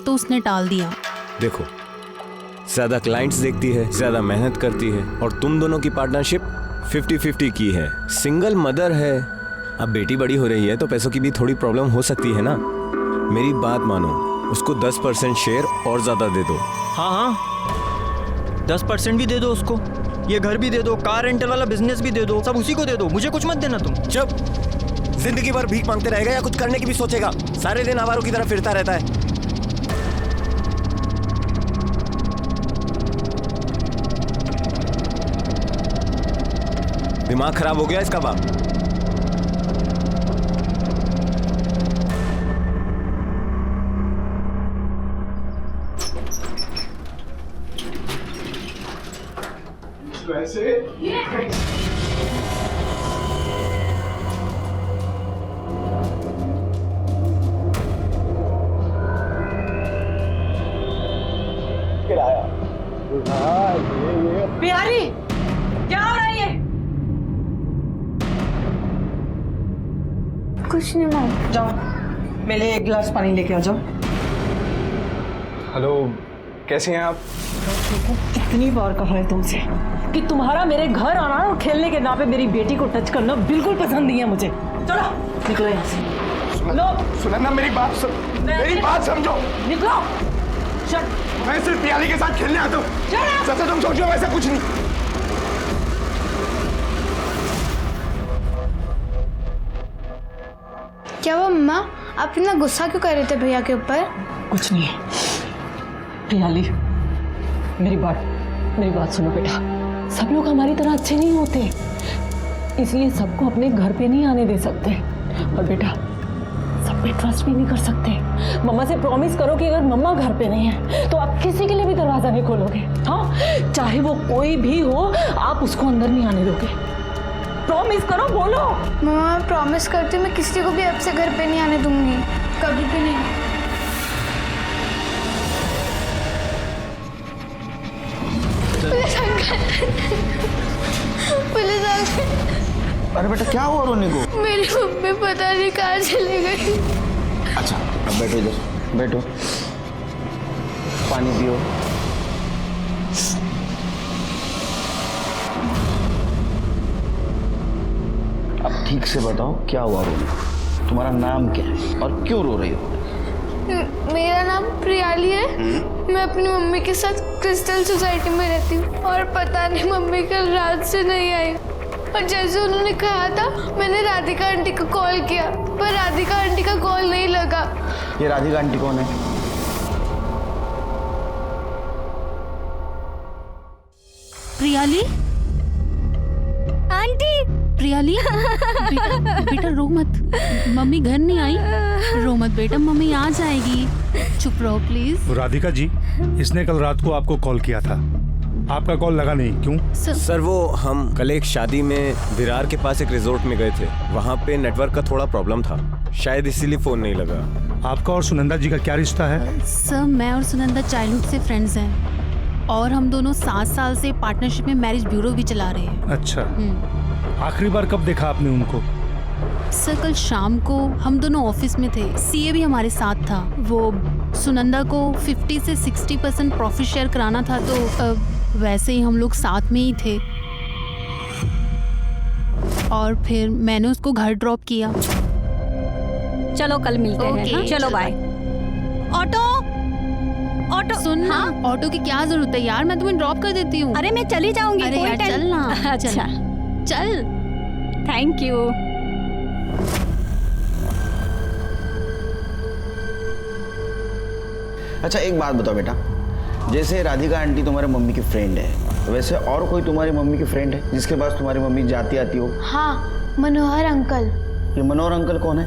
अब तो उसने टाल दिया। देखो, ज्यादा क्लाइंट्स देखती है, ज्यादा मेहनत करती है, और तुम दोनों की पार्टनरशिप 50-50 की है। सिंगल मदर है, अब बेटी बड़ी हो रही है तो पैसों की भी थोड़ी प्रॉब्लम हो सकती है ना। मेरी बात मानो, उसको 10% शेयर और ज्यादा दे दो। हाँ, 10% भी दे दो उसको, ये घर भी दे दो, कार रेंटल वाला बिजनेस भी दे दो, सब उसी को दे दो, मुझे कुछ मत देना तुम। चुप, जिंदगी भर भीख मांगते रहेगा या कुछ करने की भी सोचेगा? सारे दिन आवारों की तरह फिरता रहता है। दिमाग खराब हो गया इसका बाप। वैसे बिहारी, क्या हो रहा है ये? कुछ नहीं माँ। जाओ, मेरे लिए एक गिलास पानी लेके आ जाओ। हेलो, कैसे हैं आप? कितनी बार कहा है तुमसे कि तुम्हारा मेरे घर आना और खेलने के नाम पे मेरी बेटी को टच करना बिल्कुल पसंद नहीं है मुझे। चलो निकलो यहाँ से। लो, सुनना, मेरी बात मेरी बात समझो। निकलो। चल, मैं सिर्फ पियाली के साथ खेलने आता हूँ। जैसे तुम सोचो वैसा कुछ नहीं। क्या हुआ मम्मा, आप इतना गुस्सा क्यों कर रहे थे भैया के ऊपर? कुछ नहीं है। प्रियाली, मेरी बात सुनो बेटा। सब लोग हमारी तरह अच्छे नहीं होते, इसलिए सबको अपने घर पे नहीं आने दे सकते। और बेटा, सब पे ट्रस्ट भी नहीं कर सकते। मम्मा से प्रॉमिस करो कि अगर मम्मा घर पे नहीं है तो आप किसी के लिए भी दरवाजा नहीं खोलोगे। हाँ, चाहे वो कोई भी हो, आप उसको अंदर नहीं आने दोगे। प्रॉमिस करो, बोलो। मम्मा, मैं प्रॉमिस करती हूँ, मैं किसी को भी अब से घर पे नहीं आने दूंगी, कभी भी नहीं। Police uncle. अरे बेटा, क्या हुआ रोने को? मेरी मम्मी पता नहीं कहाँ चली गई। अच्छा, अब बैठो इधर, बैठो, पानी पियो। अब ठीक से बताओ, क्या हुआ रोने को? तुम्हारा नाम क्या है और क्यों रो रही हो? मेरा नाम प्रियाली है। मैं अपनी मम्मी के साथ क्रिस्टल सोसाइटी में रहती हूँ, और पता नहीं मम्मी कल रात से नहीं आई, और जैसे उन्होंने कहा था मैंने राधिका आंटी को कॉल किया, पर राधिका आंटी का कॉल नहीं लगा। ये राधिका आंटी कौन है? प्रियाली आंटी। प्रियाली बेटा रो मत, मम्मी घर नहीं आई। रो मत बेटा, मम्मी आ जाएगी, चुप रहो प्लीज। राधिका जी, इसने कल रात को आपको कॉल किया था, आपका कॉल लगा नहीं, क्यों? सर वो हम कल एक शादी में विरार के पास एक रिजोर्ट में गए थे, वहाँ पे नेटवर्क का थोड़ा प्रॉब्लम था, शायद इसीलिए फोन नहीं लगा। आपका और सुनंदा जी का क्या रिश्ता है? सर मैं और सुनंदा चाइल्डहुड से फ्रेंड्स हैं, और हम दोनों 7 साल से पार्टनरशिप में मैरिज ब्यूरो भी चला रहे हैं। अच्छा, आखिरी बार कब देखा आपने उनको? सर कल शाम को हम दोनों ऑफिस में थे, सीए भी हमारे साथ था। वो सुनंदा को 50 से 60% प्रॉफिट शेयर कराना था, तो वैसे ही हम लोग साथ में ही थे, और फिर मैंने उसको घर ड्रॉप किया। चलो कल मिलते हैं। हाँ? चलो बाय। ऑटो सुन ना, ऑटो की क्या जरूरत है यार, मैं तुम्हें ड्रॉप कर देती हूँ। अरे मैं चली जाऊंगी। अरे यार चल ना। अच्छा चल। Thank you. अच्छा, एक बात बताओ बेटा, जैसे राधिका आंटी तुम्हारे मम्मी की फ्रेंड है, वैसे और कोई तुम्हारी मम्मी की फ्रेंड है जिसके पास तुम्हारी मम्मी जाती आती हो? हाँ, मनोहर अंकल। ये मनोहर अंकल कौन है?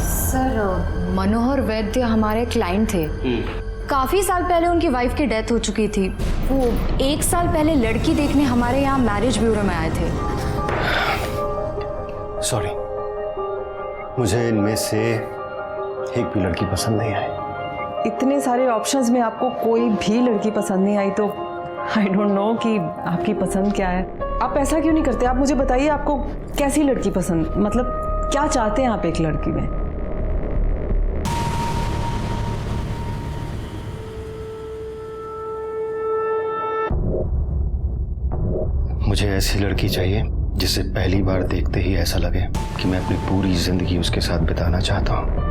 सर, मनोहर वैद्य हमारे क्लाइंट थे। काफ़ी साल पहले उनकी वाइफ की डेथ हो चुकी थी। वो 1 साल पहले लड़की देखने हमारे यहाँ मैरिज ब्यूरो में आए थे। सॉरी, मुझे इनमें से एक भी लड़की पसंद नहीं आई। इतने सारे ऑप्शंस में आपको कोई भी लड़की पसंद नहीं आई तो आई डोंट नो कि आपकी पसंद क्या है। आप ऐसा क्यों नहीं करते, आप मुझे बताइए आपको कैसी लड़की पसंद, मतलब क्या चाहते हैं आप एक लड़की में? ऐसी लड़की चाहिए जिसे पहली बार देखते ही ऐसा लगे कि मैं अपनी पूरी जिंदगी उसके साथ बिताना चाहता हूँ।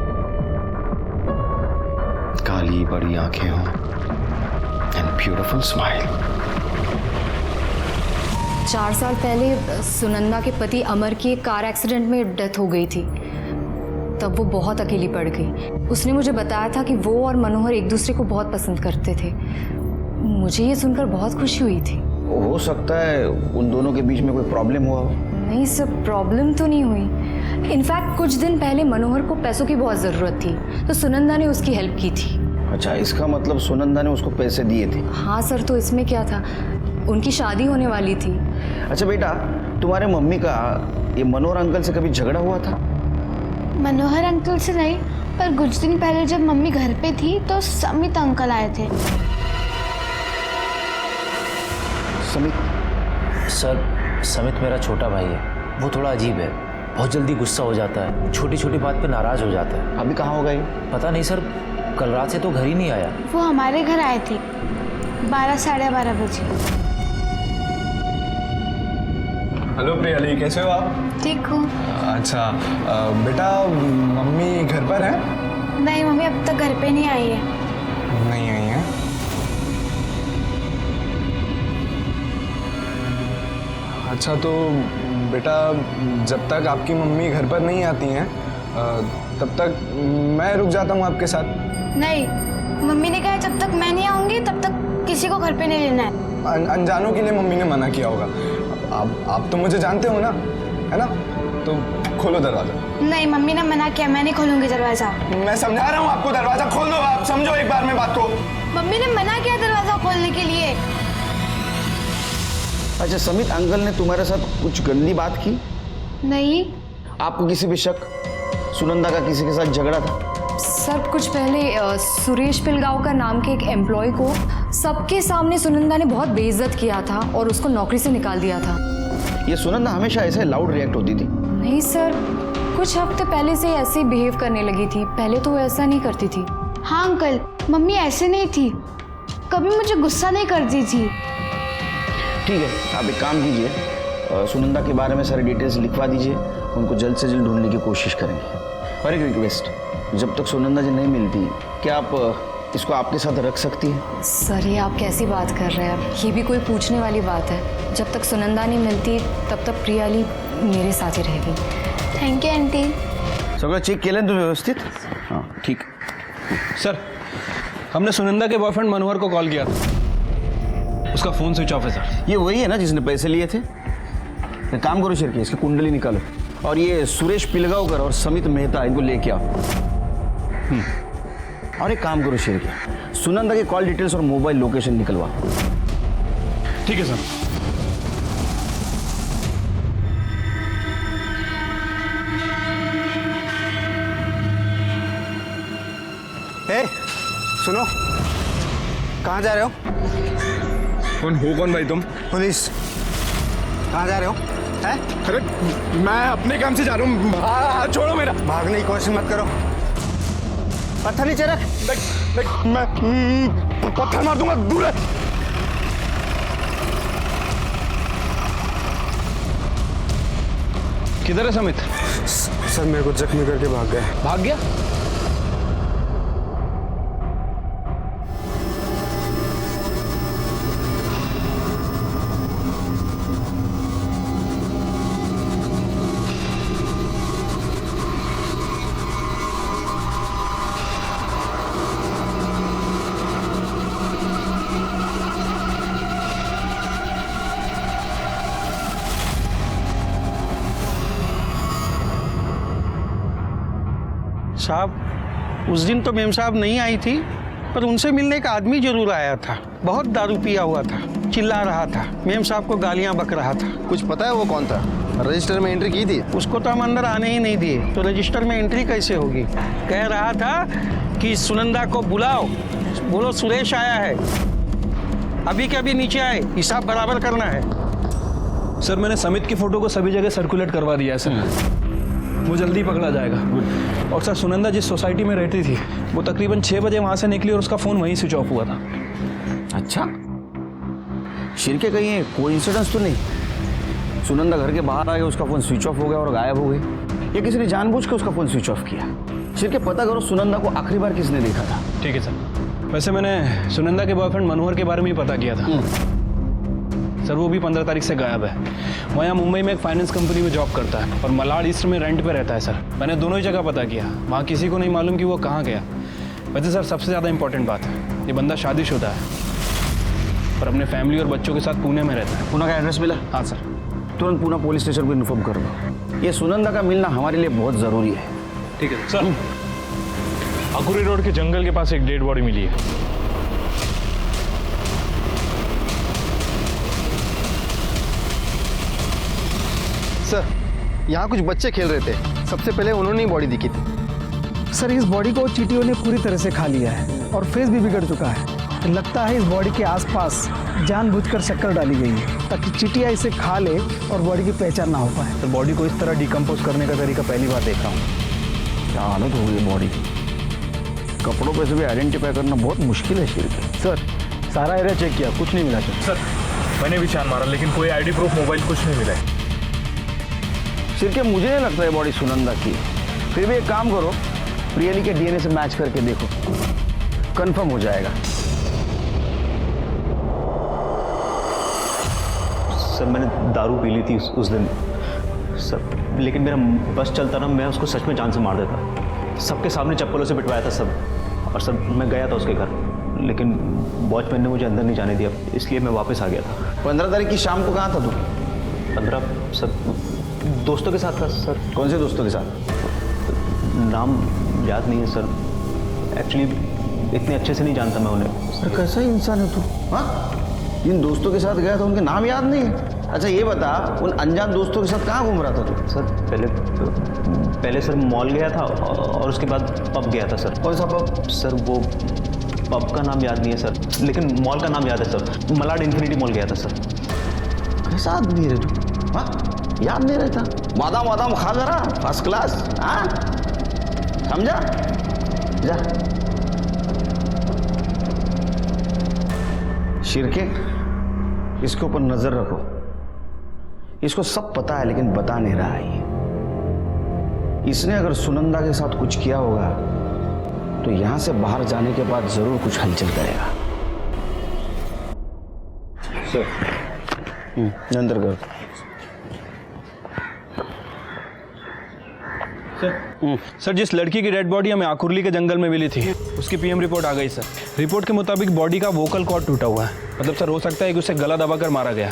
काली बड़ी आंखें हों एंड ब्यूटीफुल स्माइल। 4 साल पहले सुनंदा के पति अमर की एक कार एक्सीडेंट में डेथ हो गई थी। तब वो बहुत अकेली पड़ गई। उसने मुझे बताया था कि वो और मनोहर एक दूसरे को बहुत पसंद करते थे। मुझे ये सुनकर बहुत खुशी हुई थी। हो सकता है उन दोनों के बीच में कोई प्रॉब्लम हुआ हो। नहीं सर, प्रॉब्लम तो नहीं हुई। इनफैक्ट कुछ दिन पहले मनोहर को पैसों की बहुत ज़रूरत थी, तो सुनंदा ने उसकी हेल्प की थी। अच्छा, इसका मतलब सुनंदा ने उसको पैसे दिए थे? हाँ सर, तो इसमें क्या था, उनकी शादी होने वाली थी। अच्छा बेटा, तुम्हारे मम्मी का ये मनोहर अंकल से कभी झगड़ा हुआ था? मनोहर अंकल से नहीं, पर कुछ दिन पहले जब मम्मी घर पे थी तो समित अंकल आए थे। समित? सर, समित मेरा छोटा भाई है। वो थोड़ा अजीब है, बहुत जल्दी गुस्सा हो जाता है, छोटी छोटी बात पे नाराज हो जाता है। अभी कहाँ होगा ये? पता नहीं सर, कल रात से तो घर ही नहीं आया। वो हमारे घर आए थे 12 साढ़े 12 बजे। हेलो प्रियाली, कैसे हो आप? ठीक हूँ। अच्छा बेटा, मम्मी घर पर है? नहीं, मम्मी अब तक घर पे नहीं आई है। नहीं आई है? अच्छा, तो बेटा जब तक आपकी मम्मी घर पर नहीं आती हैं तब तक मैं रुक जाता हूँ आपके साथ। नहीं, मम्मी ने कहा जब तक मैं नहीं आऊंगी तब तक किसी को घर पे नहीं लेना है। अनजानों के लिए मम्मी ने मना किया होगा। आप तो मुझे जानते हो ना, है ना? तो खोलो दरवाजा। नहीं, मम्मी ने मना किया, मैं नहीं खोलूंगी दरवाजा। मैं समझा रहा हूँ आपको, दरवाजा खोल दो। आप समझो एक बार मेरी बात को। मम्मी ने मना किया दरवाजा खोलने के लिए। अच्छा, समित अंकल ने तुम्हारे साथ कुछ गंदी बात की? नहीं। आपको किसी पे शक? सुनंदा का किसी के साथ झगड़ा था? सर, कुछ पहले सुरेश पिलगांवकर नाम के एक एम्प्लॉय को सबके सामने सुनंदा ने बहुत बेइज्जत किया था और उसको नौकरी से निकाल दिया था। ये सुनंदा हमेशा ऐसे लाउड रिएक्ट होती थी? नहीं सर, कुछ हफ्ते पहले से ऐसे ही बिहेव करने लगी थी। पहले तो वो ऐसा नहीं करती थी। हाँ अंकल, मम्मी ऐसे नहीं थी, कभी मुझे गुस्सा नहीं करती थी। ठीक है, आप एक काम कीजिए, सुनंदा के बारे में सारी डिटेल्स लिखवा दीजिए। उनको जल्द से जल्द ढूंढने की कोशिश करेंगे। और एक रिक्वेस्ट, जब तक सुनंदा जी नहीं मिलती, क्या आप इसको आपके साथ रख सकती हैं? सर, ये आप कैसी बात कर रहे हैं? ये भी कोई पूछने वाली बात है? जब तक सुनंदा नहीं मिलती तब तक प्रियाली मेरे साथ ही रहेगी। Thank you aunty. सगळं चेक केलं तुम्ही व्यवस्थित? हाँ ठीक। सर, हमने सुनंदा के बॉयफ्रेंड मनोहर को कॉल किया था, उसका फ़ोन स्विच ऑफ है सर। ये वही है ना जिसने पैसे लिए थे? एक काम करो शिरके, इसकी कुंडली निकालो और ये सुरेश पिलगांवकर और समित मेहता इनको लेके आओ। और एक काम करो शिरके, सुनंदा के कॉल डिटेल्स और मोबाइल लोकेशन निकलवा। ठीक है सर। ए, सुनो, कहाँ जा रहे हो? कौन भाई तुम? पुलिस। कहाँ जा रहे हो? हैं? अरे मैं अपने काम से जा रहा हूँ, छोड़ो मेरा। भागने की कोशिश मत करो। पत्थर नीचे रख। मैं पत्थर मार दूंगा, दूर है। किधर है समित? सर, मेरे को जख्मी करके भाग गए। भाग गया? साहब, उस दिन तो मेम साहब नहीं आई थी, पर उनसे मिलने का आदमी जरूर आया था। बहुत दारू पिया हुआ था, चिल्ला रहा था, मेम साहब को गालियां बक रहा था। कुछ पता है वो कौन था? रजिस्टर में एंट्री की थी? उसको तो हम अंदर आने ही नहीं दिए, तो रजिस्टर में एंट्री कैसे होगी? कह रहा था कि सुनंदा को बुलाओ, बोलो सुरेश आया है, अभी के अभी नीचे आए, हिसाब बराबर करना है। सर, मैंने समित की फोटो को सभी जगह सर्कुलेट करवा दिया है सर, वो जल्दी पकड़ा जाएगा। और सर, सुनंदा जिस सोसाइटी में रहती थी वो तकरीबन 6 बजे वहाँ से निकली और उसका फ़ोन वहीं स्विच ऑफ हुआ था। अच्छा, शिरके कहीं कोइंसिडेंस तो नहीं? सुनंदा घर के बाहर आ गया, उसका फ़ोन स्विच ऑफ हो गया और गायब हो गई, या किसी ने जानबूझ के उसका फ़ोन स्विच ऑफ किया। सिर्फ पता करो सुनंदा को आखिरी बार किसने देखा था। ठीक है सर। वैसे मैंने सुनंदा के बॉयफ्रेंड मनोहर के बारे में ही पता किया था सर। वो भी 15 तारीख से गायब है। वो यहाँ मुंबई में एक फाइनेंस कंपनी में जॉब करता है और मलाड ईस्ट में रेंट पे रहता है सर। मैंने दोनों ही जगह पता किया, वहाँ किसी को नहीं मालूम कि वो कहाँ गया। वैसे सर सबसे ज़्यादा इंपॉर्टेंट बात, ये बंदा शादीशुदा है और अपने फैमिली और बच्चों के साथ पुणे में रहता है। पुणे का एड्रेस मिला? हाँ सर। तुरंत पुणे पुलिस स्टेशन को इन्फॉर्म कर दो। ये सुनंदा का मिलना हमारे लिए बहुत ज़रूरी है। ठीक है सर। अकुरी रोड के जंगल के पास एक डेड बॉडी मिली है। सर, यहाँ कुछ बच्चे खेल रहे थे, सबसे पहले उन्होंने ही बॉडी दिखी थी। सर, इस बॉडी को चींटियों ने पूरी तरह से खा लिया है और फेस भी बिगड़ चुका है। लगता है इस बॉडी के आसपास जानबूझकर शक्कर डाली गई है ताकि चींटियाँ इसे खा ले और बॉडी की पहचान ना हो पाए। तो बॉडी को इस तरह डिकम्पोज करने का तरीका पहली बार देख रहा हूँ। क्या हालत हो गई बॉडी की। कपड़ों पे से भी आइडेंटिफाई करना बहुत मुश्किल है शिर के। सर सारा एरिया चेक किया, कुछ नहीं मिला सर। मैंने भी छान मारा लेकिन कोई आईडी प्रूफ, मोबाइल कुछ नहीं मिला है। सिर के मुझे नहीं लगता है बॉडी सुनंदा की। फिर भी एक काम करो, प्रियली के डीएनए से मैच करके देखो, कंफर्म हो जाएगा। सर मैंने दारू पी ली थी उस दिन सर, लेकिन मेरा बस चलता ना, मैं उसको सच में जान से मार देता। सबके सामने चप्पलों से पिटवाया था सब। और सर मैं गया था उसके घर, लेकिन वॉचमैन ने मुझे अंदर नहीं जाने दिया, इसलिए मैं वापस आ गया था। 15 तारीख की शाम को कहाँ था तू? 15 सर दोस्तों के साथ था सर। कौन से दोस्तों के साथ? नाम याद नहीं है सर, एक्चुअली इतने अच्छे से नहीं जानता मैं उन्हें। सर कैसा इंसान है तू? हाँ, जिन दोस्तों के साथ गया था उनके नाम याद नहीं है? अच्छा ये बता, उन अनजान दोस्तों के साथ कहाँ घूम रहा था तू? सर पहले सर मॉल गया था और उसके बाद पब गया था सर। कौन सा पब? सर वो पब का नाम याद नहीं है सर, लेकिन मॉल का नाम याद है सर। मलाड इन्फिनिटी मॉल गया था सर। कैसा आदमी है तू? हाँ, याद नहीं रहता? बादाम वादाम खा जरा, फर्स्ट क्लास। हाँ समझा? जा। शिरके, इसके ऊपर नजर रखो। इसको सब पता है लेकिन बता नहीं रहा है ये। इसने अगर सुनंदा के साथ कुछ किया होगा तो यहां से बाहर जाने के बाद जरूर कुछ हलचल करेगा। सर अंदर करो। सर जिस लड़की की डेड बॉडी हमें आकुर्ली के जंगल में मिली थी, उसकी पीएम रिपोर्ट आ गई सर। रिपोर्ट के मुताबिक बॉडी का वोकल कॉर्ड टूटा हुआ है। मतलब सर हो सकता है कि उसे गला दबाकर मारा गया।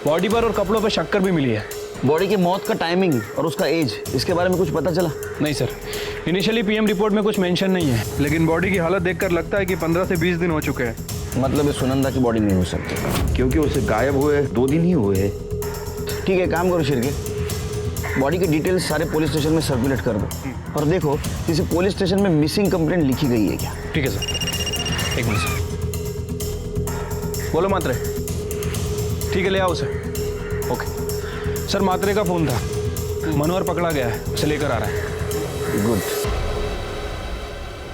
बॉडी पर और कपड़ों पर शक्कर भी मिली है। बॉडी की मौत का टाइमिंग और उसका एज, इसके बारे में कुछ पता चला? नहीं सर, इनिशियली पीएम रिपोर्ट में कुछ मेंशन नहीं है, लेकिन बॉडी की हालत देखकर लगता है कि 15 से 20 दिन हो चुके हैं। मतलब सुनंदा की बॉडी नहीं हो सकती क्योंकि उसे गायब हुए 2 दिन ही हुए हैं। ठीक है, काम करो शिरके, बॉडी के डिटेल्स सारे पुलिस स्टेशन में सर्कुलेट कर दो और देखो किसी पुलिस स्टेशन में मिसिंग कंप्लेंट लिखी गई है क्या। ठीक है सर, एक मिनट सर। बोलो मात्रे। ठीक है, ले आओ उसे। ओके सर, मात्रे का फोन था, मनोहर पकड़ा गया है, उसे लेकर आ रहा है। गुड।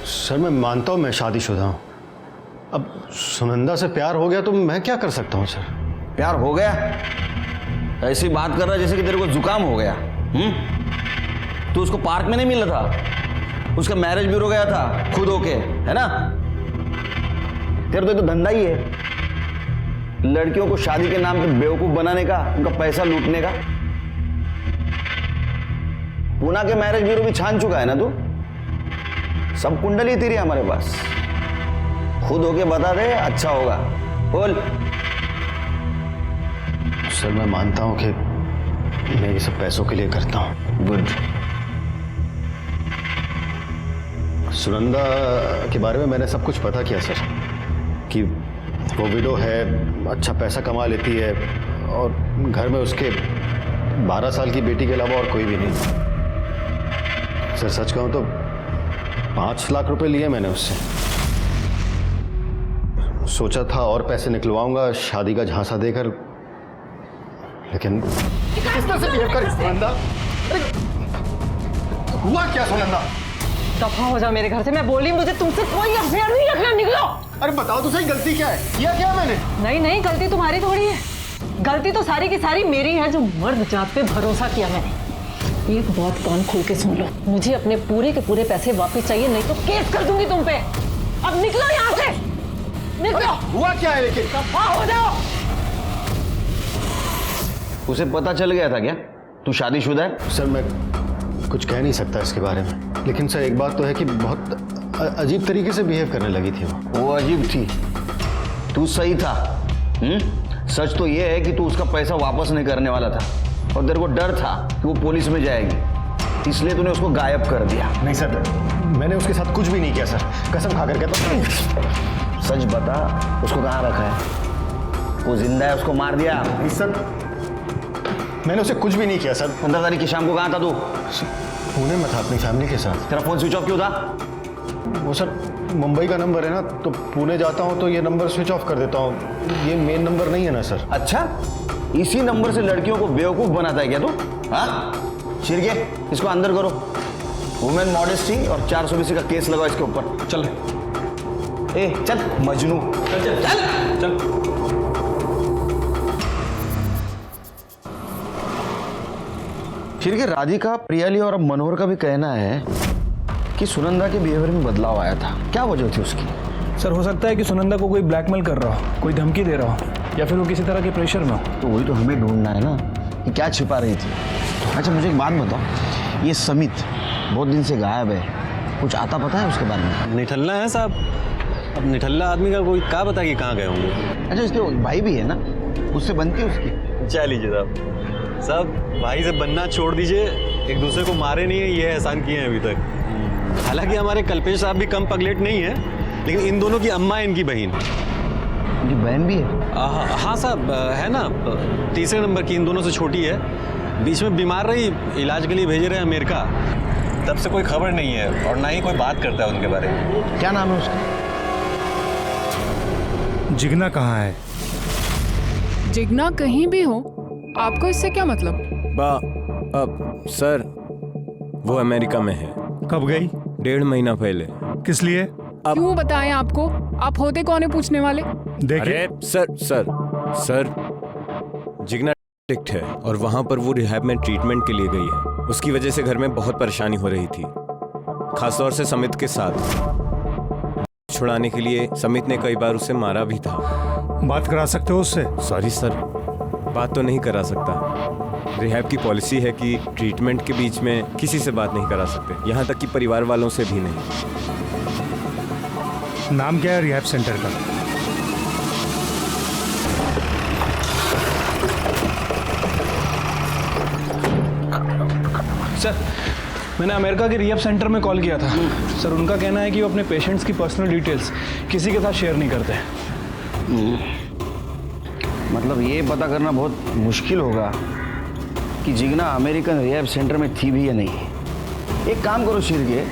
सर मैं मानता हूँ मैं शादीशुदा हूँ, अब सुनंदा से प्यार हो गया तो मैं क्या कर सकता हूँ सर? प्यार हो गया? ऐसी बात कर रहा है जैसे कि तेरे को जुकाम हो गया। तू उसको पार्क में नहीं मिला था, उसका मैरिज ब्यूरो गया था खुद होके, है ना? तेरा तो धंधा ही है लड़कियों को शादी के नाम पे बेवकूफ बनाने का, उनका पैसा लूटने का। पूना के मैरिज ब्यूरो भी छान चुका है ना तू? सब कुंडली तेरी हमारे पास, खुद होके बता दे, अच्छा होगा। बोल। सर मैं मानता हूँ कि मैं ये सब पैसों के लिए करता हूँ। गुड। सुनंदा के बारे में मैंने सब कुछ पता किया सर, कि वो विडो है, अच्छा पैसा कमा लेती है और घर में उसके 12 साल की बेटी के अलावा और कोई भी नहीं। सर सच कहूँ तो 5 लाख रुपए लिए मैंने उससे। सोचा था और पैसे निकलवाऊंगा शादी का झांसा देकर, लेकिन किस तरह से बिहेव कर सुनंदा? हुआ क्या सुनंदा? दफा हो जा मेरे घर से, मैं बोली मुझे तुमसे कोई अफेयर नहीं रखना, निकलो। अरे बताओ तो सही, गलती क्या है? किया क्या मैंने? नहीं नहीं, गलती तुम्हारी थोड़ी है। गलती तो सारी की सारी मेरी है, जो मर्द जात पे भरोसा किया मैंने। एक बात कान खोल के सुन लो, मुझे अपने पूरे के पूरे पैसे वापस चाहिए, नहीं तो केस कर दूंगी तुम पे। अब निकलो यहाँ से, निकलो। हुआ क्या है लेकिन? दफा हो जाओ। उसे पता चल गया था क्या तू शादीशुदा है? सर मैं कुछ कह नहीं सकता इसके बारे में, लेकिन सर एक बात तो है कि बहुत अजीब तरीके से बिहेव करने लगी थी वो अजीब थी, तू सही था। सच तो ये है कि तू उसका पैसा वापस नहीं करने वाला था और तेरे को डर था कि वो पुलिस में जाएगी, इसलिए तूने उसको गायब कर दिया। नहीं सर, मैंने उसके साथ कुछ भी नहीं किया सर, कसम खा कर कहता हूं। सच बता, उसको कहाँ रखा है? वो जिंदा है, उसको मार दिया? नहीं सर, मैंने उसे कुछ भी नहीं किया सर। 15 तारीख की शाम को कहाँ था तू? पुणे में था अपनी फैमिली के साथ। तेरा फोन स्विच ऑफ क्यों था? वो सर मुंबई का नंबर है ना, तो पुणे जाता हूँ तो ये नंबर स्विच ऑफ कर देता हूँ, ये मेन नंबर नहीं है ना सर। अच्छा, इसी नंबर से लड़कियों को बेवकूफ बनाता है क्या तू? हाँ, शिरके इसको अंदर करो। वुमेन मॉडेस्टी और 420 का केस लगाओ इसके ऊपर। चल चल मजनू, चल चल चल चल। फिर के राधिका, प्रियाली और अब मनोहर का भी कहना है कि सुनंदा के बिहेवियर में बदलाव आया था। क्या वजह थी उसकी? सर हो सकता है कि सुनंदा को कोई ब्लैकमेल कर रहा हो, कोई धमकी दे रहा हो, या फिर वो किसी तरह के प्रेशर में हो। तो वही तो हमें ढूंढना है ना कि क्या छिपा रही थी। अच्छा मुझे एक बात बताओ, ये समित बहुत दिन से गायब है, कुछ आता पता है उसके बारे में? निठल्ला है साहब, अब निठल्ला आदमी का कोई क्या पता कि कहाँ गए होंगे। अच्छा इसके भाई भी है ना, उससे बनती है उसकी? चाह लीजिए साहब, भाई से बनना छोड़ दीजिए, एक दूसरे को मारे नहीं है ये एहसान किए हैं अभी तक। हालांकि हमारे कल्पेश साहब भी कम पगलेट नहीं है, लेकिन इन दोनों की अम्मा है इनकी बहन। इनकी बहन भी है? हाँ साहब है ना, तीसरे नंबर की, इन दोनों से छोटी है, बीच में बीमार रही, इलाज के लिए भेजे रहे अमेरिका, तब से कोई खबर नहीं है और ना ही कोई बात करता है उनके बारे में। क्या नाम है उसका? जिगना कहाँ है? जिगना कहीं भी हो, आपको इससे क्या मतलब? सर वो अमेरिका में है। कब गई? 1.5 महीना पहले। किस लिए? क्यों बताएं आपको? आप होते कौन है पूछने वाले? देखिए सर जिगना एडिक्ट है और वहां पर वो रिहैब में ट्रीटमेंट के लिए गई है। उसकी वजह से घर में बहुत परेशानी हो रही थी, खासतौर से समित के साथ। छुड़ाने के लिए समित ने कई बार उसे मारा भी था। बात करा सकते हो उससे? सॉरी सर, बात तो नहीं करा सकता। रिहैब की पॉलिसी है कि ट्रीटमेंट के बीच में किसी से बात नहीं करा सकते, यहाँ तक कि परिवार वालों से भी नहीं। नाम क्या है रिहैब सेंटर का? सर मैंने अमेरिका के रिहैब सेंटर में कॉल किया था। सर उनका कहना है कि वो अपने पेशेंट्स की पर्सनल डिटेल्स किसी के साथ शेयर नहीं करते। मतलब ये पता करना बहुत मुश्किल होगा कि जिगना अमेरिकन रिहैब सेंटर में थी भी या नहीं। एक काम करो शिरके,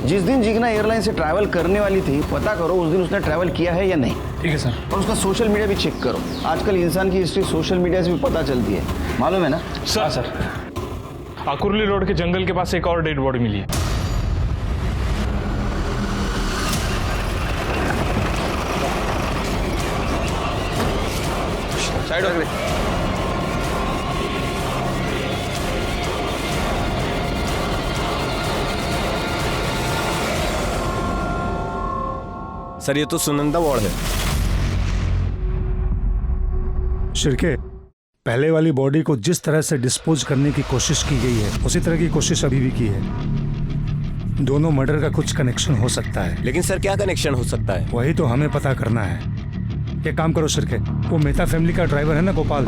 जिस दिन जिगना एयरलाइन से ट्रैवल करने वाली थी पता करो उस दिन उसने ट्रैवल किया है या नहीं। ठीक है सर। और उसका सोशल मीडिया भी चेक करो। आजकल इंसान की हिस्ट्री सोशल मीडिया से भी पता चलती है, मालूम है ना? सर आकुर्ली रोड के जंगल के पास एक और डेड बॉडी मिली है। साइड हो गई। सर ये तो सुनंदा वार्ड है। शिरके, पहले वाली बॉडी को जिस तरह से डिस्पोज करने की कोशिश की गई है उसी तरह की कोशिश अभी भी की है। दोनों मर्डर का कुछ कनेक्शन हो सकता है। लेकिन सर क्या कनेक्शन हो सकता है? वही तो हमें पता करना है। एक काम करो शिरके, वो मेहता फैमिली का ड्राइवर है ना गोपाल,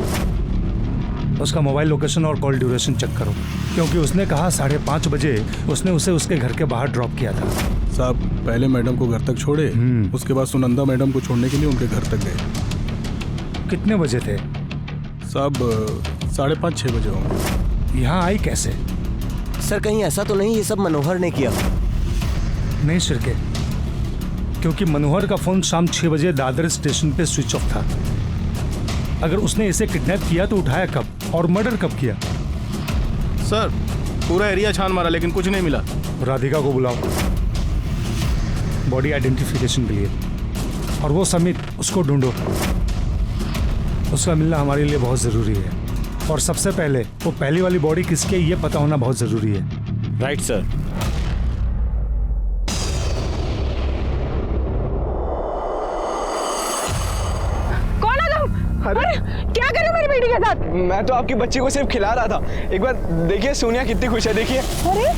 उसका मोबाइल लोकेशन और कॉल ड्यूरेशन चेक करो, क्योंकि उसने कहा 5:30 बजे उसने उसे उसके घर के बाहर ड्रॉप किया था। साहब पहले मैडम को घर तक छोड़े, उसके बाद सुनंदा मैडम को छोड़ने के लिए उनके घर तक गए। कितने बजे थे? साहब 5:30-6 बजे होंगे। यहाँ आई कैसे? सर कहीं ऐसा तो नहीं ये सब मनोहर ने किया? नहीं शिरके, क्योंकि मनोहर का फोन शाम 6 बजे दादर स्टेशन पे स्विच ऑफ था। अगर उसने इसे किडनैप किया तो उठाया कब और मर्डर कब किया? सर पूरा एरिया छान मारा लेकिन कुछ नहीं मिला। राधिका को बुलाओ बॉडी आइडेंटिफिकेशन के लिए, और वो समित उसको ढूंढो। उसका मिलना हमारे लिए बहुत ज़रूरी है। और सबसे पहले वो पहली वाली बॉडी किसकी है ये पता होना बहुत ज़रूरी है। Right sir. कौन हो तुम? अरे क्या कर रहे हो मेरी बेटी के साथ? मैं तो आपकी बच्ची को सिर्फ खिला रहा था। एक बार देखिए सोनिया कितनी खुश है, देखिए। अरे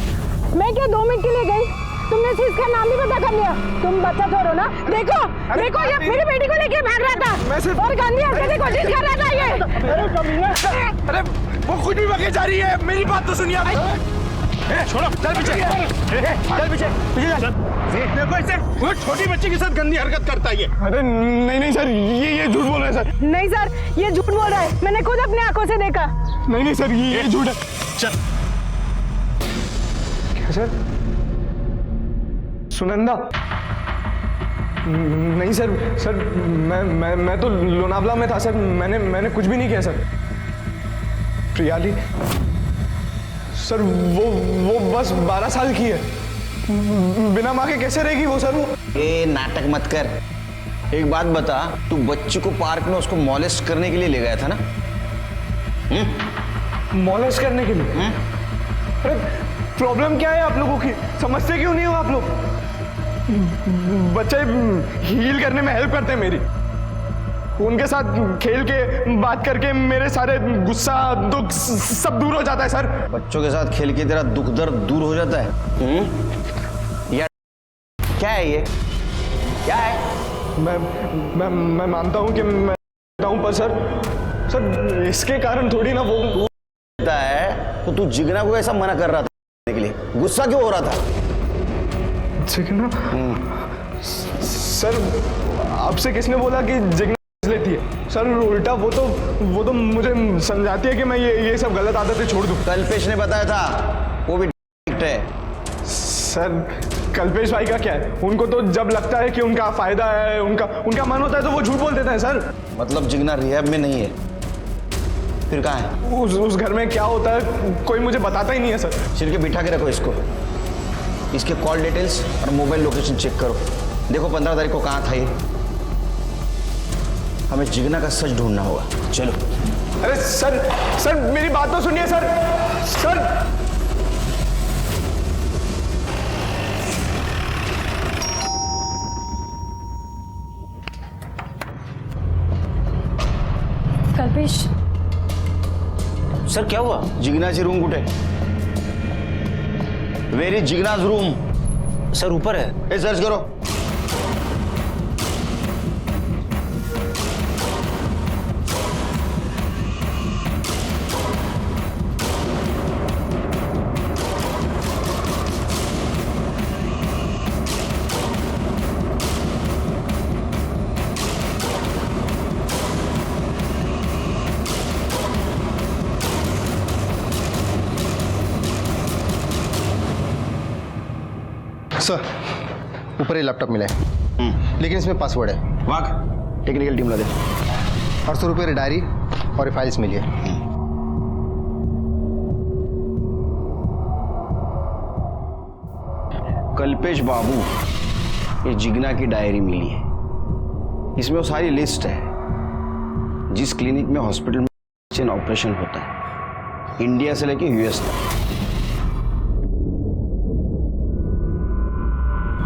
मैं क्या 2 मिनट के लिए गई, तुमने सिर्फ इसका नाम भी पता कर लिया। तुम बच्चा छोड़ो ना। देखो देखो ये मेरी बेटी को लेके भाग रहा था और गांधी हटने की कोशिश कर रहा था ये। अरे वो खुद भी भागे जा रही है, मेरी बात तो सुनिए आप। छोड़ो, चल पीछे, चल पीछे, पीछे चल। देखो इसे, वो छोटी बच्ची के साथ गंदी हरकत करता है ये। अरे नहीं सर, ये झूठ बोल रहा है सर। नहीं सर, ये झूठ बोल रहा है, मैंने खुद अपने आंखों से देखा। नहीं सर, ये झूठ है। चल। क्या सर? सुनंदा? नहीं सर मैं तो लोनावला में था सर। मैंने कुछ भी नहीं किया सर। प्रियाली सर, वो बस 12 साल की है। बिना माँ के कैसे रहेगी वो सर? वो ए नाटक मत कर। एक बात बता, तू बच्ची को पार्क में उसको मॉलेस्ट करने के लिए ले गया था ना? मॉलेस्ट करने के लिए? अरे प्रॉब्लम क्या है आप लोगों की? समझते क्यों नहीं हो आप लोग? बच्चे हील करने में हेल्प करते हैं मेरी। उनके साथ खेल के बात करके मेरे सारे गुस्सा दुख सब दूर हो जाता है सर। बच्चों के साथ खेल के तेरा दुख दर्द दूर हो जाता है? यार क्या है ये? क्या है? मैं मानता हूँ कि मैं हूँ, पर सर इसके कारण थोड़ी ना वो होता है। तो तू जिगना को ऐसा मना कर रहा था के लिए, गुस्सा क्यों हो रहा था? जिगना? सर आपसे किसने बोला कि जिगना लेती है? सर उल्टा वो तो मुझे समझाती है कि मैं ये सब गलत आदतें छोड़ दूं। कल्पेश ने बताया था, वो भी है। सर कल्पेश भाई का क्या है? उनको तो जब लगता है कि उनका फायदा है, उनका मन होता है तो वो झूठ बोल देते हैं सर। मतलब जिगना रिहैब में नहीं है? फिर कहाँ है? उस घर में क्या होता है कोई मुझे बताता ही नहीं है सर। सिर के बिठा के रखो इसको, इसके कॉल डिटेल्स और मोबाइल लोकेशन चेक करो। देखो 15 तारीख को कहाँ था ये। हमें जिगना का सच ढूंढना होगा। चलो। अरे सर मेरी बात तो सुनिए सर। कल्पेश सर क्या हुआ? जिगनाची रूम कुठे? Where is Jigna's room? Sir ऊपर है। सर्च करो। सर ऊपर ही लैपटॉप मिला है, लेकिन इसमें पासवर्ड है। वाक टेक्निकल टीम ला दे। 800 रुपये डायरी और फाइल्स मिली है। कल्पेश बाबू, ये जिगना की डायरी मिली है। इसमें वो सारी लिस्ट है जिस क्लिनिक में हॉस्पिटल में ऑपरेशन होता है, इंडिया से लेके यूएस तक।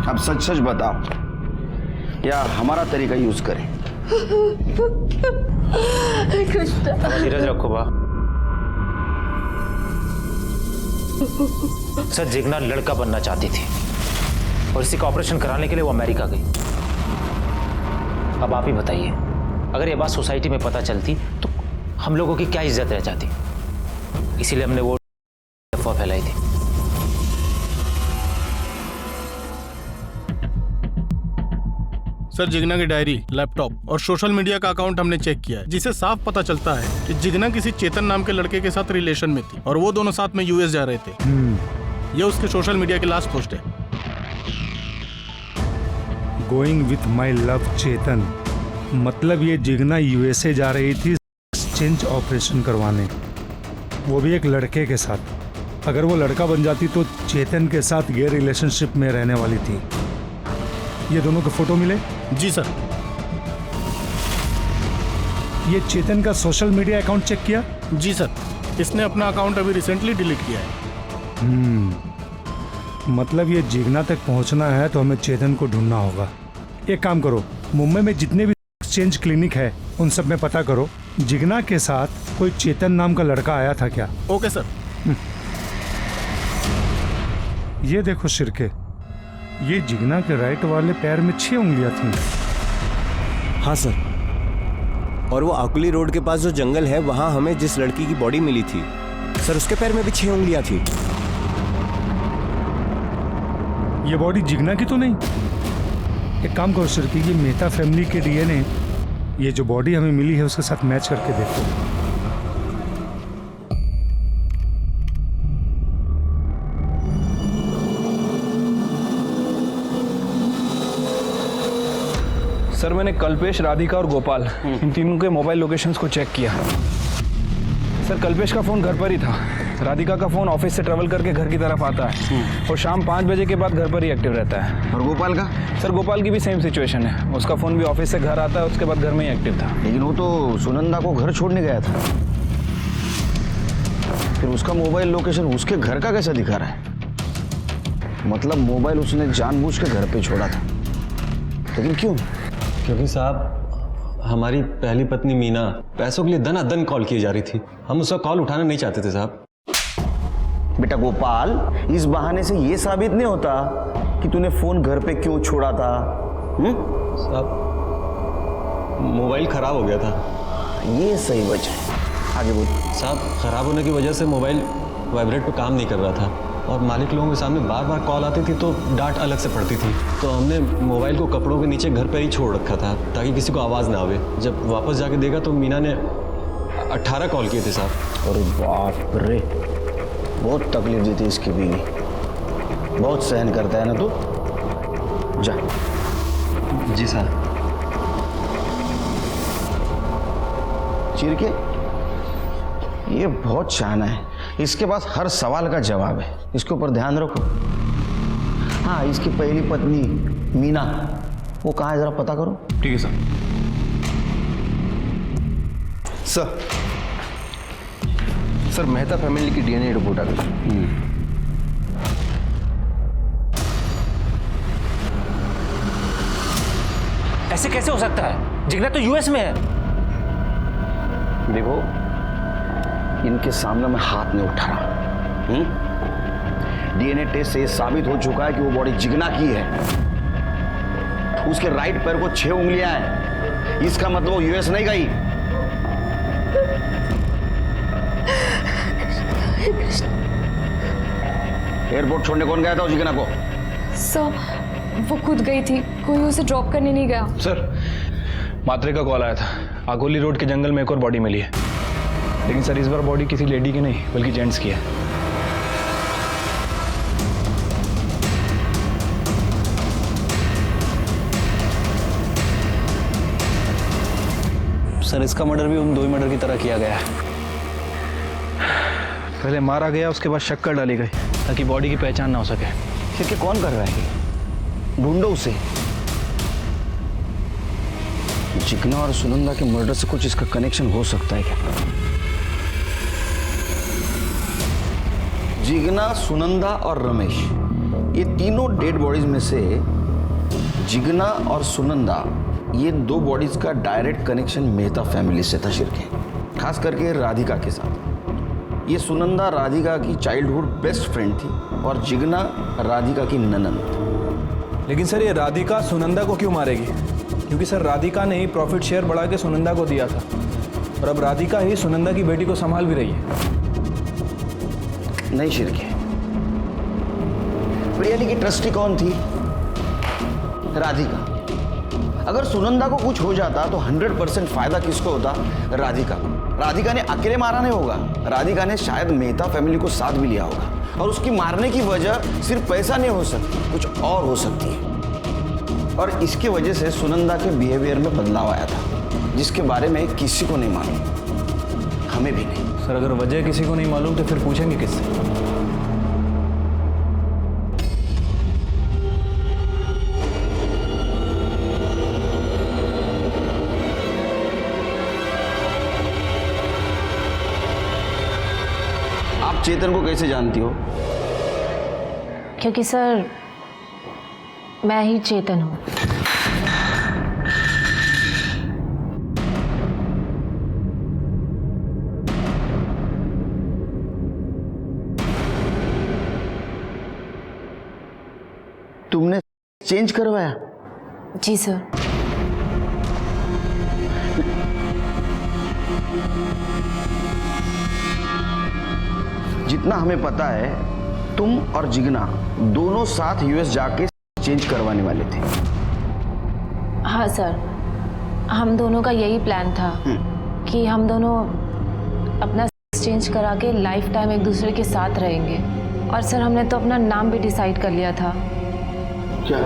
अब सच सच बताओ या हमारा तरीका यूज करें? धीरज रखो बा। सर जिगना लड़का बनना चाहती थी और इसी का ऑपरेशन कराने के लिए वो अमेरिका गई। अब आप ही बताइए, अगर ये बात सोसाइटी में पता चलती तो हम लोगों की क्या इज्जत रह जाती। इसीलिए हमने वो अफवाह फैलाई थी। सर जिगना की डायरी, लैपटॉप और सोशल मीडिया का अकाउंट हमने चेक किया है, जिसे साफ पता चलता है कि जिगना किसी चेतन नाम के लड़के के साथ रिलेशन में थी और वो दोनों साथ में यूएस जा रहे थे। ये उसके सोशल मीडिया की लास्ट पोस्ट है। गोइंग विथ माई लव चेतन, मतलब ये जिगना यूएसए जा रही थी एक्सचेंज ऑपरेशन करवाने, वो भी एक लड़के के साथ। अगर वो लड़का बन जाती तो चेतन के साथ गे रिलेशनशिप में रहने वाली थी। ये दोनों के फोटो मिले? जी सर। ये चेतन का सोशल मीडिया अकाउंट चेक किया? जी सर, इसने अपना अकाउंट अभी रिसेंटली डिलीट किया है। मतलब ये जिगना तक पहुंचना है तो हमें चेतन को ढूंढना होगा। एक काम करो, मुंबई में जितने भी एक्सचेंज क्लिनिक है उन सब में पता करो जिगना के साथ कोई चेतन नाम का लड़का आया था क्या। Okay sir. ये देखो शिरके, ये जिगना के राइट वाले पैर में 6 उंगलियां थी। हाँ सर, और वो आकुली रोड के पास जो जंगल है वहां हमें जिस लड़की की बॉडी मिली थी सर, उसके पैर में भी 6 उंगलियां थी। ये बॉडी जिगना की तो नहीं? एक काम करो शिरके, ये मेहता फैमिली के डीएनए ये जो बॉडी हमें मिली है उसके साथ मैच करके देखो। सर मैंने कल्पेश, राधिका और गोपाल इन तीनों के मोबाइल लोकेशंस को चेक किया। सर कल्पेश का फ़ोन घर पर ही था, राधिका का फ़ोन ऑफिस से ट्रैवल करके घर की तरफ आता है और शाम 5 बजे के बाद घर पर ही एक्टिव रहता है। और गोपाल का? सर गोपाल की भी सेम सिचुएशन है, उसका फ़ोन भी ऑफिस से घर आता है, उसके बाद घर में ही एक्टिव था। लेकिन वो तो सुनंदा को घर छोड़ने गया था, फिर उसका मोबाइल लोकेशन उसके घर का कैसा दिखा रहा है? मतलब मोबाइल उसने जानबूझ के घर पे छोड़ा था, लेकिन क्यों? क्योंकि साहब हमारी पहली पत्नी मीना पैसों के लिए दनादन कॉल की जा रही थी, हम उसका कॉल उठाना नहीं चाहते थे साहब। बेटा गोपाल, इस बहाने से ये साबित नहीं होता कि तूने फोन घर पे क्यों छोड़ा था। साहब मोबाइल खराब हो गया था। ये सही वजह है, आगे बोल। साहब खराब होने की वजह से मोबाइल वाइब्रेट पे काम नहीं कर रहा था और मालिक लोगों के सामने बार बार कॉल आती थी तो डांट अलग से पड़ती थी, तो हमने मोबाइल को कपड़ों के नीचे घर पर ही छोड़ रखा था ताकि किसी को आवाज़ ना आवे। जब वापस जाके देखा तो मीना ने 18 कॉल किए थे साहब। अरे बाप रे, बहुत तकलीफ देती है इसकी बीवी, बहुत सहन करता है ना तू। जा। जी सर। चिरके, ये बहुत शाना है, इसके पास हर सवाल का जवाब है, इसके ऊपर ध्यान रखो। हाँ, इसकी पहली पत्नी मीना, वो कहाँ है जरा पता करो। ठीक है सर। सर मेहता फैमिली की डीएनए रिपोर्ट आ गई। ऐसे कैसे हो सकता है? जिगना तो यूएस में है। देखो, इनके सामने मैं हाथ नहीं उठा रहा। डीएनए टेस्ट से ये साबित हो चुका है कि वो बॉडी जिगना की है। उसके राइट पैर को 6 उंगलियां हैं, इसका मतलब वो यूएस नहीं गई। एयरपोर्ट छोड़ने कौन गया था उस जिगना को? सर वो खुद गई थी, कोई उसे ड्रॉप करने नहीं गया। सर मात्रे का कॉल आया था, आगोली रोड के जंगल में एक और बॉडी मिली है, लेकिन सर इस बार बॉडी किसी लेडी की नहीं बल्कि जेंट्स की है। सर इसका मर्डर भी उन 2 मर्डर की तरह किया गया है। पहले मारा गया, उसके बाद शक्कर डाली गई ताकि बॉडी की पहचान ना हो सके। फिर क्या कौन कर रहा है? ढूंढो उसे। जिगना और सुनंदा के मर्डर से कुछ इसका कनेक्शन हो सकता है क्या? जिगना, सुनंदा और रमेश, ये तीनों डेड बॉडीज में से जिगना और सुनंदा, ये 2 बॉडीज का डायरेक्ट कनेक्शन मेहता फैमिली से था शिरके, खास करके राधिका के साथ। ये सुनंदा राधिका की चाइल्डहुड बेस्ट फ्रेंड थी और जिगना राधिका की ननंद। लेकिन सर ये राधिका सुनंदा को क्यों मारेगी? क्योंकि सर राधिका ने ही प्रॉफिट शेयर बढ़ा के सुनंदा को दिया था और अब राधिका ही सुनंदा की बेटी को संभाल भी रही है। नहीं शिरके, प्रियाली की ट्रस्टी कौन थी? राधिका। अगर सुनंदा को कुछ हो जाता तो 100% फायदा किसको होता? राधिका को। राधिका ने अकेले मारा नहीं होगा, राधिका ने शायद मेहता फैमिली को साथ भी लिया होगा, और उसकी मारने की वजह सिर्फ पैसा नहीं हो सकती, कुछ और हो सकती है। और इसकी वजह से सुनंदा के बिहेवियर में बदलाव आया था, जिसके बारे में किसी को नहीं मालूम, हमें भी नहीं। सर अगर वजह किसी को नहीं मालूम तो फिर पूछेंगे किससे? चेतन को कैसे जानती हो? क्योंकि सर मैं ही चेतन हूँ। तुमने चेंज करवाया? जी सर। जितना हमें पता है तुम और जिगना दोनों साथ यूएस जाके चेंज करवाने वाले थे। हाँ सर, हम दोनों का यही प्लान था कि हम दोनों अपना चेंज करा के लाइफ टाइम एक दूसरे के साथ रहेंगे। और सर हमने तो अपना नाम भी डिसाइड कर लिया था। क्या?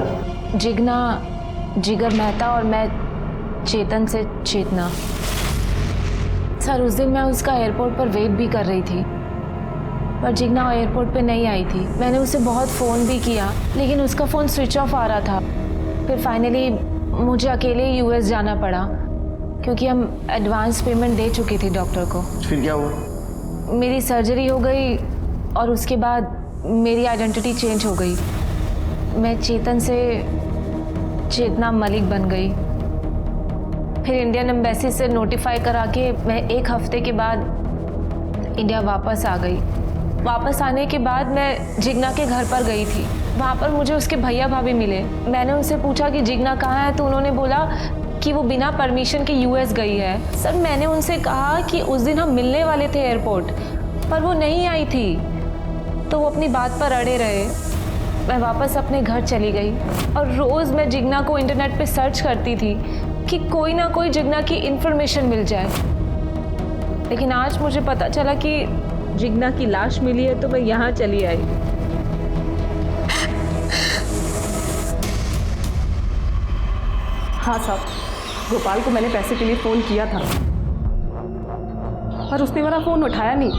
जिगना जिगर मेहता और मैं चेतन से चेतना। सर उस दिन मैं उसका एयरपोर्ट पर वेट भी कर रही थी, पर जिगना एयरपोर्ट पे नहीं आई थी। मैंने उसे बहुत फ़ोन भी किया लेकिन उसका फ़ोन स्विच ऑफ आ रहा था। फिर फाइनली मुझे अकेले यूएस जाना पड़ा क्योंकि हम एडवांस पेमेंट दे चुके थे डॉक्टर को। फिर क्या हुआ? मेरी सर्जरी हो गई और उसके बाद मेरी आइडेंटिटी चेंज हो गई। मैं चेतन से चेतना मलिक बन गई। फिर इंडियन एम्बेसी से नोटिफाई करा के मैं 1 हफ्ते के बाद इंडिया वापस आ गई। वापस आने के बाद मैं जिगना के घर पर गई थी। वहाँ पर मुझे उसके भैया भाभी मिले। मैंने उनसे पूछा कि जिगना कहाँ है, तो उन्होंने बोला कि वो बिना परमिशन के यूएस गई है। सर मैंने उनसे कहा कि उस दिन हम मिलने वाले थे एयरपोर्ट पर वो नहीं आई थी, तो वो अपनी बात पर अड़े रहे। मैं वापस अपने घर चली गई और रोज़ मैं जिगना को इंटरनेट पे सर्च करती थी कि कोई ना कोई जिगना की इन्फॉर्मेशन मिल जाए। लेकिन आज मुझे पता चला कि जिगना की लाश मिली है, तो मैं यहाँ चली आई। हाँ साहब, गोपाल को मैंने पैसे के लिए फ़ोन किया था पर उसने मेरा फ़ोन उठाया नहीं।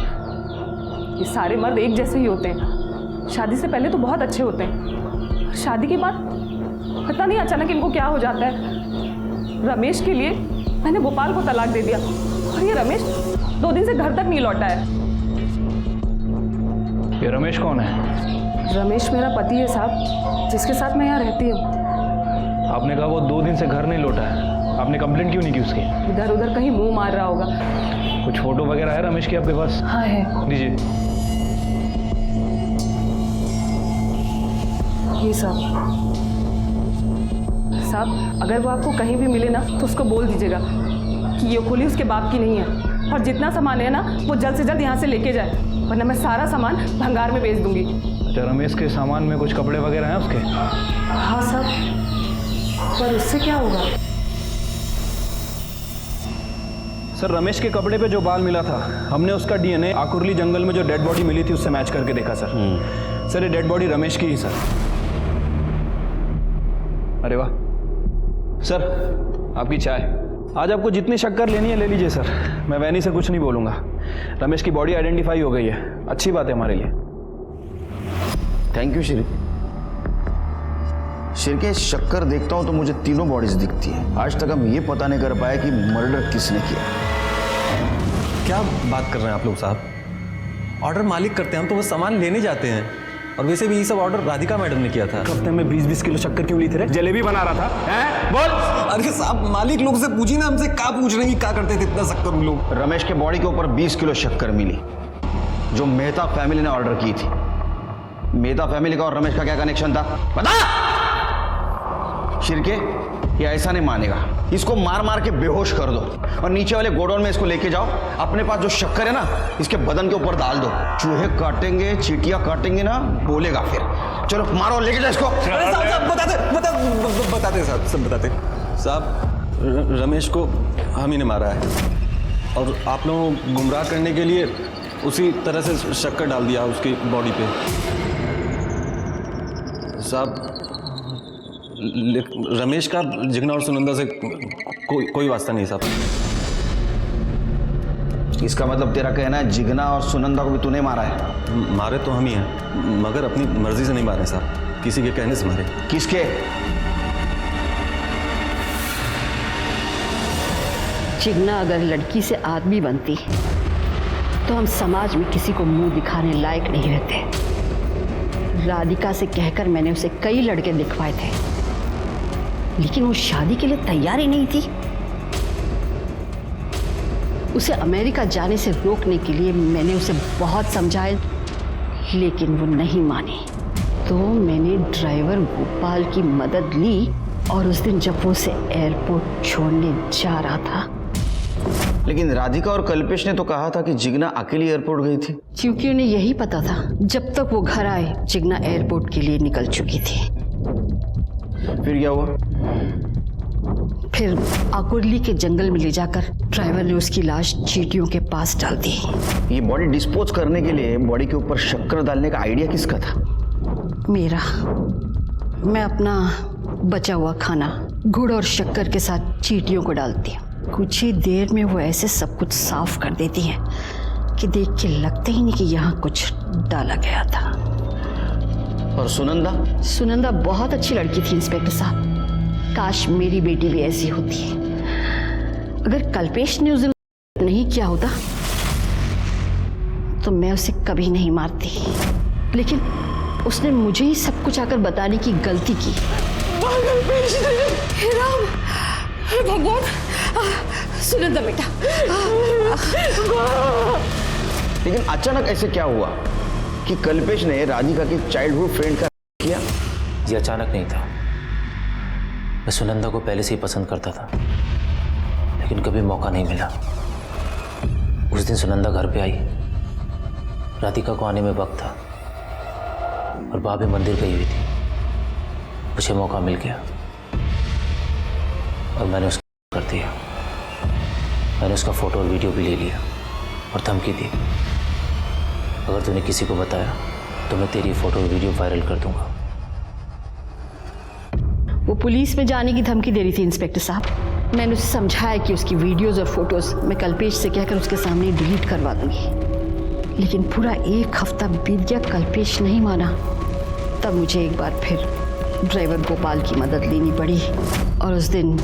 ये सारे मर्द एक जैसे ही होते हैं। शादी से पहले तो बहुत अच्छे होते हैं, शादी के बाद पता नहीं अचानक इनको क्या हो जाता है। रमेश के लिए मैंने गोपाल को तलाक दे दिया और ये रमेश 2 दिन से घर तक नहीं लौटा है। ये रमेश कौन है? रमेश मेरा पति है साहब, जिसके साथ मैं यहाँ रहती हूँ। आपने कहा वो 2 दिन से घर नहीं लौटा है, आपने कंप्लेंट क्यों नहीं की उसकी? इधर उधर कहीं मुंह मार रहा होगा। कुछ फोटो वगैरह है रमेश की आपके पास? हाँ है। दीजिए। ये साहब अगर वो आपको कहीं भी मिले ना तो उसको बोल दीजिएगा कि ये खोली उसके बाप की नहीं है, और जितना सामान है ना वो जल्द से जल्द यहाँ से लेके जाए, वरना मैं सारा सामान भंगार में बेच दूंगी। अच्छा, रमेश के सामान में कुछ कपड़े वगैरह हैं उसके? हाँ साहब, पर उससे क्या होगा? सर रमेश के कपड़े पे जो बाल मिला था, हमने उसका डीएनए आकुरली जंगल में जो डेड बॉडी मिली थी उससे मैच करके देखा सर। सर ये डेड बॉडी रमेश की ही सर। अरे वाह सर, आपकी चाय। आज आपको जितनी शक्कर लेनी है ले लीजिए सर, मैं वैनी से कुछ नहीं बोलूँगा। रमेश की बॉडी आइडेंटिफाई हो गई है, अच्छी बात है हमारे लिए। Thank you Shri. शिरके शक्कर देखता हूँ तो मुझे तीनों बॉडीज दिखती है। आज तक हम ये पता नहीं कर पाए कि मर्डर किसने किया। क्या बात कर रहे हैं आप लोग साहब? ऑर्डर मालिक करते हैं, हम तो बस सामान लेने जाते हैं। और वैसे भी ये सब ऑर्डर राधिका मैडम ने किया था। हफ्ते में 20-20 किलो शक्कर क्यों ली थे? जलेबी बना रहा था हैं? बोल। अरे साहब मालिक लोग से पूछिए ना, हमसे क्या पूछ रहे हैं, क्या करते थे इतना शक्कर उन लोग? रमेश के बॉडी के ऊपर 20 किलो शक्कर मिली जो मेहता फैमिली ने ऑर्डर की थी। मेहता फैमिली का और रमेश का क्या कनेक्शन था बता? शिरके ये ऐसा नहीं मानेगा, इसको मार मार के बेहोश कर दो और नीचे वाले गोडाउन में इसको लेके जाओ। अपने पास जो शक्कर है ना इसके बदन के ऊपर डाल दो। चूहे काटेंगे, चींटियां काटेंगे ना, बोलेगा फिर। चलो मारो, लेके जाओ इसको। अरे साहब बताते साहब, सब बताते साहब। रमेश को हम ही ने मारा है और आप लोगों को गुमराह करने के लिए उसी तरह से शक्कर डाल दिया उसकी बॉडी पे साहब। रमेश का जिगना और सुनंदा से कोई वास्ता नहीं साहब। इसका मतलब तेरा कहना है जिगना और सुनंदा को भी तूने मारा है? मारे तो हम ही हैं, मगर अपनी मर्जी से नहीं मारे साहब, किसी के कहने से मारे। किसके? जिगना अगर लड़की से आदमी बनती तो हम समाज में किसी को मुंह दिखाने लायक नहीं रहते। राधिका से कहकर मैंने उसे कई लड़के दिखवाए थे, लेकिन वो शादी के लिए तैयार ही नहीं थी। उसे अमेरिका जाने से रोकने के लिए मैंने उसे बहुत समझाया, लेकिन वो नहीं मानी। तो मैंने ड्राइवर गोपाल की मदद ली और उस दिन जब वो उसे एयरपोर्ट छोड़ने जा रहा था। लेकिन राधिका और कल्पेश ने तो कहा था कि जिग्ना अकेली एयरपोर्ट गई थी। क्योंकि उन्हें यही पता था जब तक वो घर आए जिग्ना एयरपोर्ट के लिए निकल चुकी थी। फिर क्या हुआ? फिर आकुर्ली के जंगल में ले जाकर ड्राइवर ने उसकी लाश चींटियों के पास डाल दी। ये बॉडी डिस्पोज करने के लिए बॉडी के ऊपर शक्कर डालने का आइडिया किसका था? मेरा। मैं अपना बचा हुआ खाना गुड़ और शक्कर के साथ चींटियों को डालती हूँ। कुछ ही देर में वो ऐसे सब कुछ साफ कर देती है कि देख के लगता ही नहीं कि यहाँ कुछ डाला गया था। और सुनंदा? सुनंदा बहुत अच्छी लड़की थी इंस्पेक्टर साहब। काश मेरी बेटी भी ऐसी होती। अगर कल्पेश ने उस दिन नहीं किया होता तो मैं उसे कभी नहीं मारती, लेकिन उसने मुझे ही सब कुछ आकर बताने की गलती की। हे राम, हे भगवान, सुनंदा बेटा। लेकिन अचानक ऐसे क्या हुआ कि कल्पेश ने राधिका के चाइल्डहुड फ्रेंड का किया? ये अचानक नहीं था। मैं सुनंदा को पहले से ही पसंद करता था, लेकिन कभी मौका नहीं मिला। उस दिन सुनंदा घर पे आई, राधिका को आने में वक्त था और भाभी मंदिर गई हुई थी। मुझे मौका मिल गया और मैंने उसको कर दिया। मैंने उसका फोटो और वीडियो भी ले लिया और धमकी दी, अगर तूने किसी को बताया तो मैं तेरी फोटो और वीडियो वायरल कर दूंगा। वो पुलिस में जाने की धमकी दे रही थी इंस्पेक्टर साहब। मैंने उसे समझाया कि उसकी वीडियोस और फोटोज मैं कल्पेश से कहकर उसके सामने डिलीट करवा दूंगी, लेकिन पूरा एक हफ्ता बीत गया, कल्पेश नहीं माना। तब मुझे एक बार फिर ड्राइवर गोपाल की मदद लेनी पड़ी और उस दिन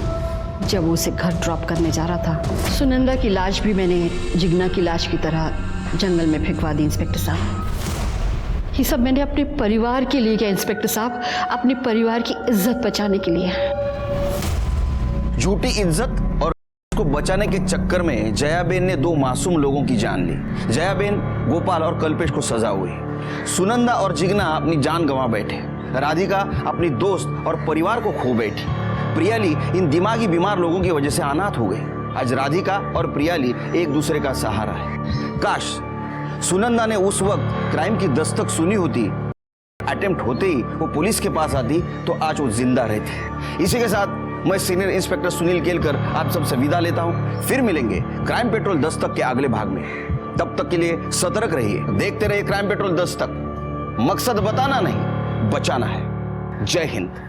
जब वो उसे घर ड्रॉप करने जा रहा था, सुनंदा की लाश भी मैंने जिग्ना की लाश की तरह जंगल में फेंकवा दी। इंस्पेक्टर साहब, ये सब मैंने अपने परिवार के लिए किया इंस्पेक्टर साहब, अपने परिवार की इज्जत बचाने के लिए। झूठी इज्जत और को बचाने के चक्कर में जयाबेन ने 2 मासूम लोगों की जान ली। जयाबेन, गोपाल और कल्पेश को सजा हुई। सुनंदा और जिग्ना अपनी जान गंवा बैठे। राधिका अपनी दोस्त और परिवार को खो बैठी। प्रियाली इन दिमागी बीमार लोगों की वजह से अनाथ हो गई। आज राधिका और प्रियाली एक दूसरे का सहारा है। काश सुनंदा ने उस वक्त क्राइम की दस्तक सुनी होती, अटेम्प्ट होते ही वो पुलिस के पास आती, तो आज वो जिंदा रहते। इसी के साथ मैं सीनियर इंस्पेक्टर सुनील केलकर आप सबसे विदा लेता हूं। फिर मिलेंगे क्राइम पेट्रोल दस्तक के अगले भाग में। तब तक के लिए सतर्क रहिए, देखते रहिए क्राइम पेट्रोल दस्तक। मकसद बताना नहीं, बचाना है। जय हिंद।